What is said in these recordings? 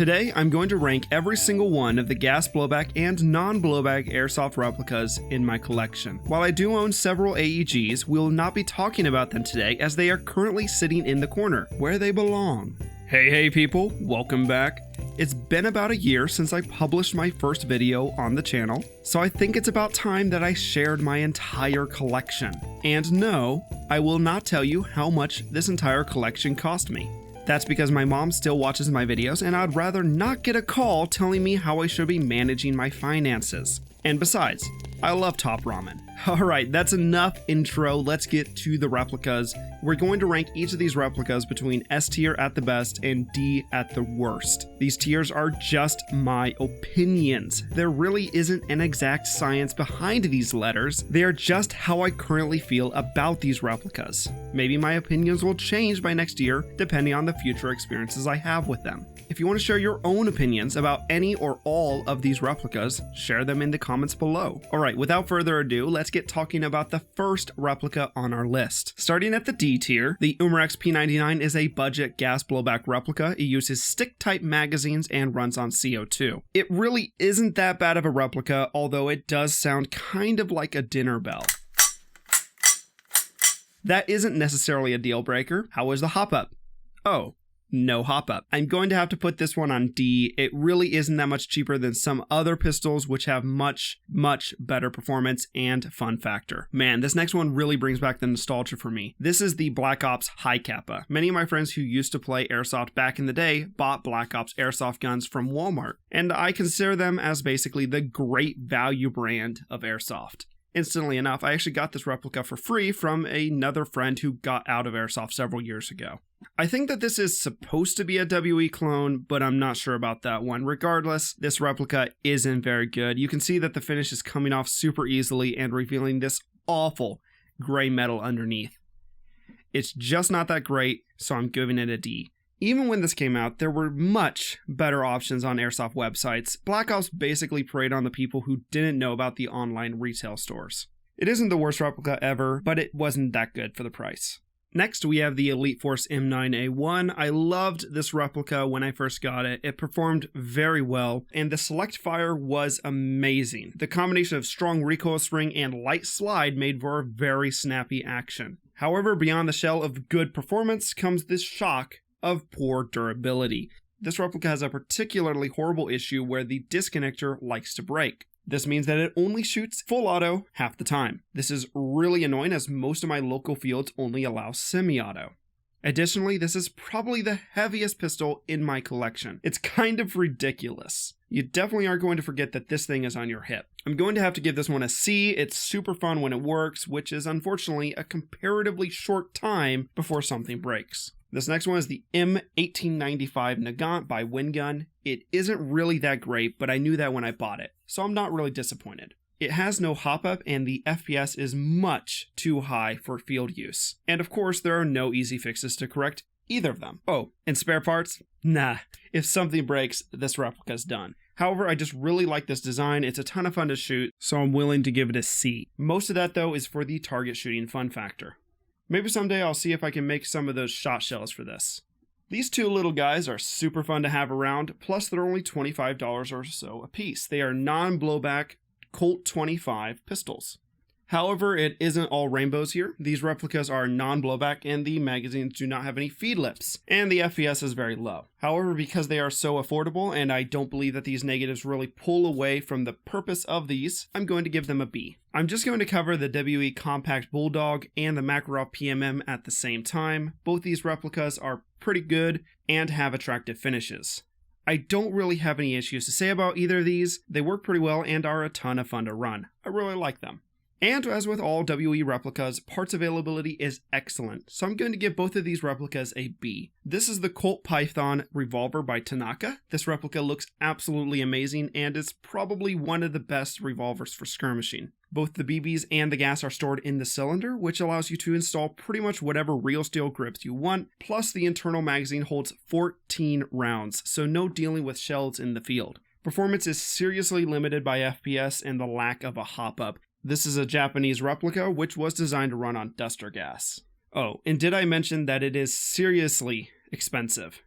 Today, I'm going to rank every single one of the gas blowback and non-blowback airsoft replicas in my collection. While I do own several AEGs, we will not be talking about them today as they are currently sitting in the corner, where they belong. Hey people, welcome back. It's been about a year since I published my first video on the channel, so I think it's about time that I shared my entire collection. And no, I will not tell you how much this entire collection cost me. That's because my mom still watches my videos and I'd rather not get a call telling me how I should be managing my finances. And besides, I love Top Ramen. Alright, that's enough intro, let's get to the replicas. We're going to rank each of these replicas between S tier at the best and D at the worst. These tiers are just my opinions. There really isn't an exact science behind these letters, they are just how I currently feel about these replicas. Maybe my opinions will change by next year, depending on the future experiences I have with them. If you want to share your own opinions about any or all of these replicas, share them in the comments below. Alright, without further ado, let's get talking about the first replica on our list. Starting at the D tier, the Ops P99 is a budget gas blowback replica. It uses stick-type magazines and runs on CO2. It really isn't that bad of a replica, although it does sound kind of like a dinner bell. That isn't necessarily a deal breaker. How is the hop up? Oh, no hop up. I'm going to have to put this one on D. It really isn't that much cheaper than some other pistols which have much better performance and fun factor. Man, this next one really brings back the nostalgia for me. This is the Ops HI CAPA. Many of my friends who used to play airsoft back in the day bought Ops airsoft guns from Walmart, and I consider them as basically the great value brand of airsoft. Instantly enough, I actually got this replica for free from another friend who got out of airsoft several years ago. I think that this is supposed to be a WE clone, but I'm not sure about that one. Regardless, this replica isn't very good. You can see that the finish is coming off super easily and revealing this awful gray metal underneath. It's just not that great, so I'm giving it a D. Even when this came out, there were much better options on airsoft websites. Black Ops basically preyed on the people who didn't know about the online retail stores. It isn't the worst replica ever, but it wasn't that good for the price. Next, we have the Elite Force M9A1. I loved this replica when I first got it. It performed very well, and the select fire was amazing. The combination of strong recoil spring and light slide made for a very snappy action. However, beyond the shell of good performance comes this shock of poor durability. This replica has a particularly horrible issue where the disconnector likes to break. This means that it only shoots full auto half the time. This is really annoying as most of my local fields only allow semi-auto. Additionally, this is probably the heaviest pistol in my collection. It's kind of ridiculous. You definitely aren't going to forget that this thing is on your hip. I'm going to have to give this one a C. It's super fun when it works, which is unfortunately a comparatively short time before something breaks. This next one is the M1895 Nagant by WinGun. It isn't really that great, but I knew that when I bought it, so I'm not really disappointed. It has no hop-up and the FPS is much too high for field use. And of course, there are no easy fixes to correct either of them. Oh, and spare parts? Nah, if something breaks, this replica's done. However, I just really like this design, it's a ton of fun to shoot, so I'm willing to give it a C. Most of that though is for the target shooting fun factor. Maybe someday I'll see if I can make some of those shot shells for this. These two little guys are super fun to have around, plus they're only $25 or so a piece. They are non-blowback Colt 25 pistols. However, it isn't all rainbows here. These replicas are non-blowback and the magazines do not have any feed lips, and the FPS is very low. However, because they are so affordable and I don't believe that these negatives really pull away from the purpose of these, I'm going to give them a B. I'm just going to cover the WE Compact Bulldog and the Makarov PMM at the same time. Both these replicas are pretty good and have attractive finishes. I don't really have any issues to say about either of these. They work pretty well and are a ton of fun to run. I really like them. And as with all WE replicas, parts availability is excellent, so I'm going to give both of these replicas a B. This is the Colt Python revolver by Tanaka. This replica looks absolutely amazing and is probably one of the best revolvers for skirmishing. Both the BBs and the gas are stored in the cylinder, which allows you to install pretty much whatever real steel grips you want, plus the internal magazine holds 14 rounds, so no dealing with shells in the field. Performance is seriously limited by FPS and the lack of a hop-up. This is a Japanese replica, which was designed to run on duster gas. Oh, and did I mention that it is seriously expensive?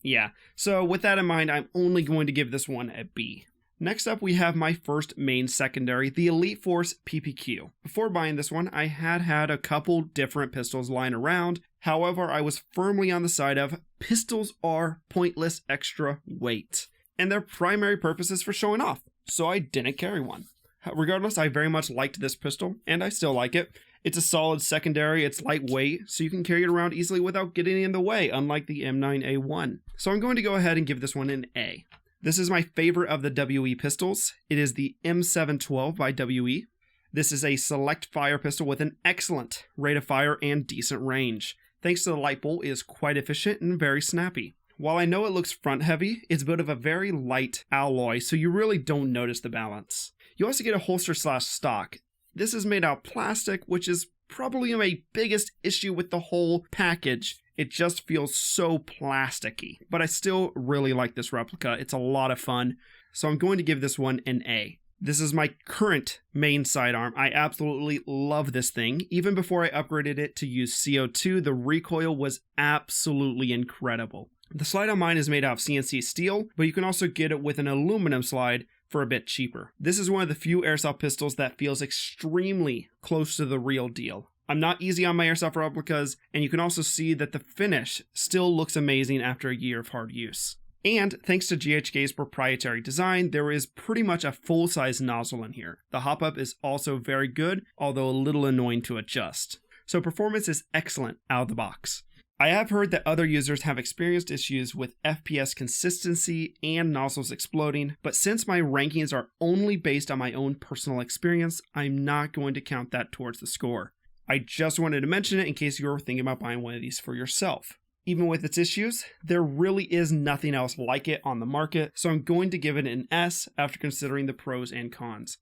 Yeah, so with that in mind, I'm only going to give this one a B. Next up, we have my first main secondary, the Elite Force PPQ. Before buying this one, I had a couple different pistols lying around. However, I was firmly on the side of pistols are pointless extra weight, and their primary purpose is for showing off, so I didn't carry one. Regardless, I very much liked this pistol, and I still like it. It's a solid secondary, it's lightweight, so you can carry it around easily without getting in the way, unlike the M9A1. So I'm going to go ahead and give this one an A. This is my favorite of the WE pistols. It is the M712 by WE. This is a select fire pistol with an excellent rate of fire and decent range. Thanks to the light bolt, it is quite efficient and very snappy. While I know it looks front heavy, it's built of a very light alloy, so you really don't notice the balance. You also get a holster / stock. This is made out of plastic, which is probably my biggest issue with the whole package. It just feels so plasticky, but I still really like this replica. It's a lot of fun, so I'm going to give this one an A. This is my current main sidearm. I absolutely love this thing. Even before I upgraded it to use CO2, the recoil was absolutely incredible. The slide on mine is made out of CNC steel, but you can also get it with an aluminum slide for a bit cheaper. This is one of the few airsoft pistols that feels extremely close to the real deal. I'm not easy on my airsoft replicas, and you can also see that the finish still looks amazing after a year of hard use. And thanks to GHK's proprietary design, there is pretty much a full-size nozzle in here. The hop-up is also very good, although a little annoying to adjust. So performance is excellent out of the box. I have heard that other users have experienced issues with FPS consistency and nozzles exploding, but since my rankings are only based on my own personal experience, I'm not going to count that towards the score. I just wanted to mention it in case you were thinking about buying one of these for yourself. Even with its issues, there really is nothing else like it on the market, so I'm going to give it an S after considering the pros and cons.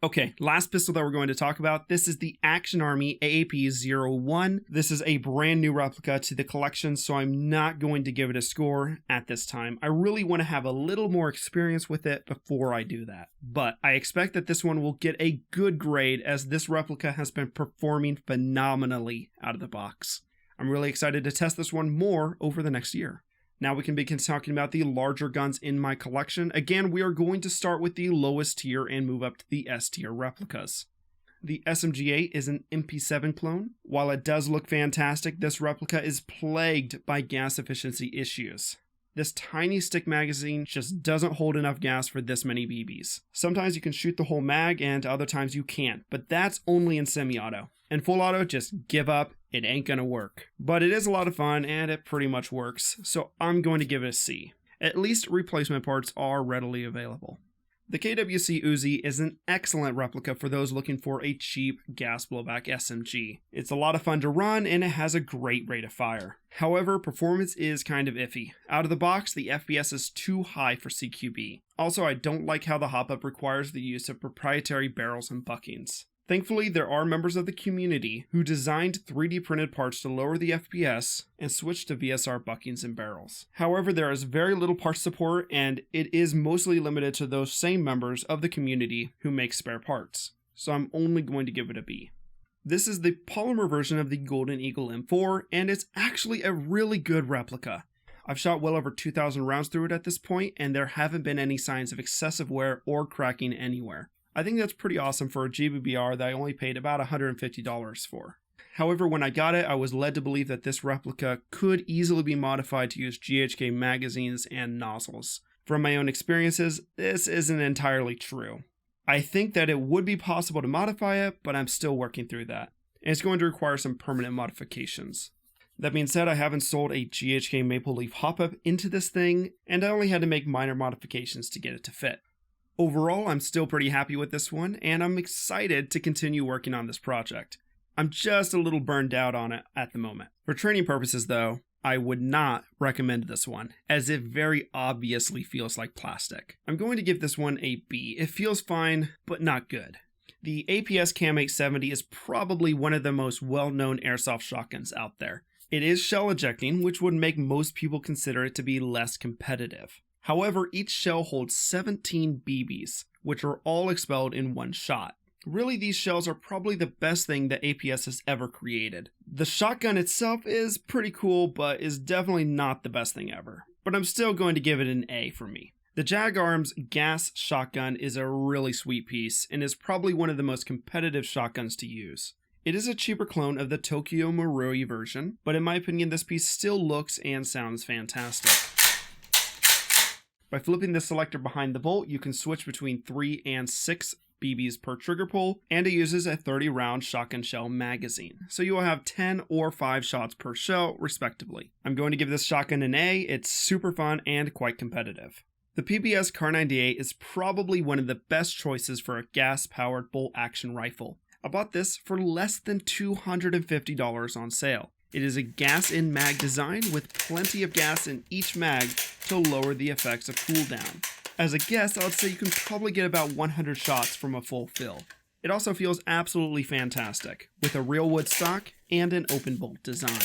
Okay, last pistol that we're going to talk about, this is the Action Army AAP-01. This is a brand new replica to the collection, so I'm not going to give it a score at this time. I really want to have a little more experience with it before I do that. But I expect that this one will get a good grade as this replica has been performing phenomenally out of the box. I'm really excited to test this one more over the next year. Now we can begin talking about the larger guns in my collection. Again, we are going to start with the lowest tier and move up to the S tier replicas. The SMG8 is an MP7 clone. While it does look fantastic, this replica is plagued by gas efficiency issues. This tiny stick magazine just doesn't hold enough gas for this many BBs. Sometimes you can shoot the whole mag and other times you can't, but that's only in semi-auto. In full auto, just give up, it ain't gonna work. But it is a lot of fun and it pretty much works, so I'm going to give it a C. At least replacement parts are readily available. The KWC Uzi is an excellent replica for those looking for a cheap gas blowback SMG. It's a lot of fun to run and it has a great rate of fire. However, performance is kind of iffy. Out of the box, the FPS is too high for CQB. Also, I don't like how the hop-up requires the use of proprietary barrels and buckings. Thankfully, there are members of the community who designed 3D printed parts to lower the FPS and switch to VSR buckings and barrels. However, there is very little parts support and it is mostly limited to those same members of the community who make spare parts. So I'm only going to give it a B. This is the polymer version of the Golden Eagle M4 and it's actually a really good replica. I've shot well over 2,000 rounds through it at this point and there haven't been any signs of excessive wear or cracking anywhere. I think that's pretty awesome for a GBBR that I only paid about $150 for. However, when I got it, I was led to believe that this replica could easily be modified to use GHK magazines and nozzles. From my own experiences, this isn't entirely true. I think that it would be possible to modify it, but I'm still working through that. And it's going to require some permanent modifications. That being said, I haven't sold a GHK Maple Leaf hop-up into this thing, and I only had to make minor modifications to get it to fit. Overall, I'm still pretty happy with this one, and I'm excited to continue working on this project. I'm just a little burned out on it at the moment. For training purposes though, I would not recommend this one, as it very obviously feels like plastic. I'm going to give this one a B. It feels fine, but not good. The APS Cam870 is probably one of the most well-known airsoft shotguns out there. It is shell ejecting, which would make most people consider it to be less competitive. However, each shell holds 17 BBs, which are all expelled in one shot. Really, these shells are probably the best thing that APS has ever created. The shotgun itself is pretty cool, but is definitely not the best thing ever. but I'm still going to give it an A for me. The Jag Arms gas shotgun is a really sweet piece and is probably one of the most competitive shotguns to use. It is a cheaper clone of the Tokyo Marui version, but in my opinion this piece still looks and sounds fantastic. By flipping the selector behind the bolt, you can switch between 3 and 6 BBs per trigger pull, and it uses a 30-round shotgun shell magazine, so you will have 10 or 5 shots per shell, respectively. I'm going to give this shotgun an A. It's super fun and quite competitive. The PPS Kar98 is probably one of the best choices for a gas-powered bolt-action rifle. I bought this for less than $250 on sale. It is a gas-in-mag design with plenty of gas in each mag to lower the effects of cooldown. As a guess, I would say you can probably get about 100 shots from a full fill. It also feels absolutely fantastic, with a real wood stock and an open bolt design.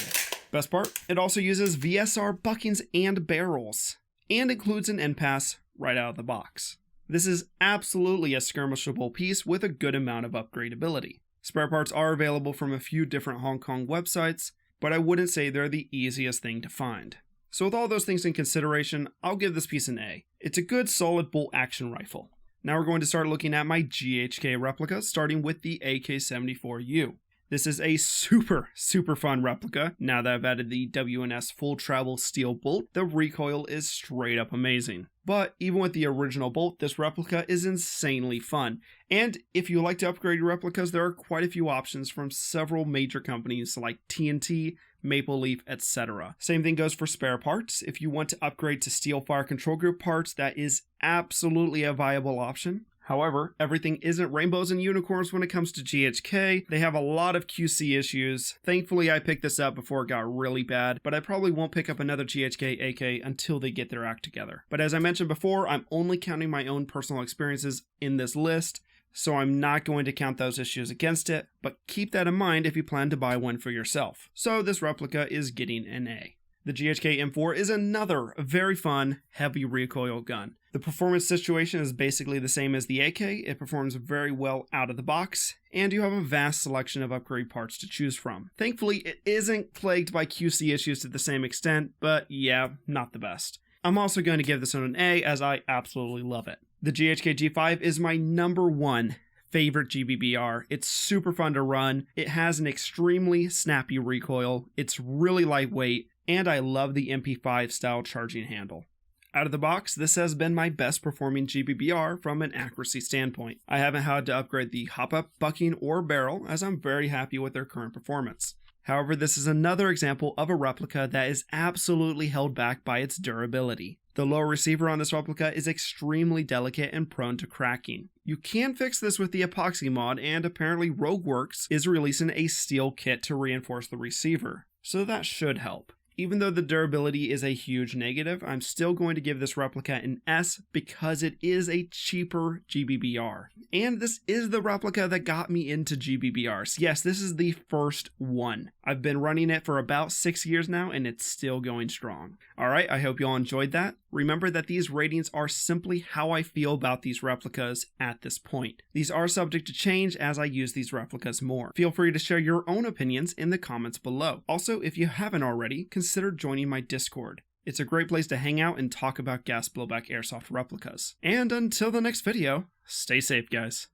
Best part, it also uses VSR buckings and barrels, and includes an end pass right out of the box. This is absolutely a skirmishable piece with a good amount of upgradability. Spare parts are available from a few different Hong Kong websites, but I wouldn't say they're the easiest thing to find. So with all those things in consideration, I'll give this piece an A. It's a good solid bolt action rifle. Now we're going to start looking at my GHK replicas, starting with the Ak74u. This is a super fun replica. Now that I've added the WNS full travel steel bolt, the recoil is straight up amazing. But even with the original bolt, this replica is insanely fun. And if you like to upgrade your replicas, there are quite a few options from several major companies like TNT, Maple Leaf, etc. Same thing goes for spare parts. If you want to upgrade to steel fire control group parts, that is absolutely a viable option. However, everything isn't rainbows and unicorns when it comes to GHK. They have a lot of QC issues. Thankfully, I picked this up before it got really bad, but I probably won't pick up another GHK AK until they get their act together. But as I mentioned before, I'm only counting my own personal experiences in this list, so I'm not going to count those issues against it, but keep that in mind if you plan to buy one for yourself. So this replica is getting an A. The GHK M4 is another very fun, heavy recoil gun. The performance situation is basically the same as the AK. It performs very well out of the box, and you have a vast selection of upgrade parts to choose from. Thankfully, it isn't plagued by QC issues to the same extent, but yeah, not the best. I'm also going to give this one an A, as I absolutely love it. The GHK G5 is my #1 favorite GBBR. It's super fun to run. It has an extremely snappy recoil. It's really lightweight, and I love the MP5 style charging handle. Out of the box, this has been my best performing GBBR from an accuracy standpoint. I haven't had to upgrade the hop-up, bucking, or barrel, as I'm very happy with their current performance. However, this is another example of a replica that is absolutely held back by its durability. The lower receiver on this replica is extremely delicate and prone to cracking. You can fix this with the epoxy mod, and apparently Rogueworks is releasing a steel kit to reinforce the receiver, so that should help. Even though the durability is a huge negative, I'm still going to give this replica an S because it is a cheaper GBBR. And this is the replica that got me into GBBRs. Yes, this is the first one. I've been running it for about 6 years now, and it's still going strong. Alright, I hope you all enjoyed that. Remember that these ratings are simply how I feel about these replicas at this point. These are subject to change as I use these replicas more. Feel free to share your own opinions in the comments below. Also, if you haven't already, consider joining my Discord. It's a great place to hang out and talk about gas blowback airsoft replicas. And until the next video, stay safe, guys.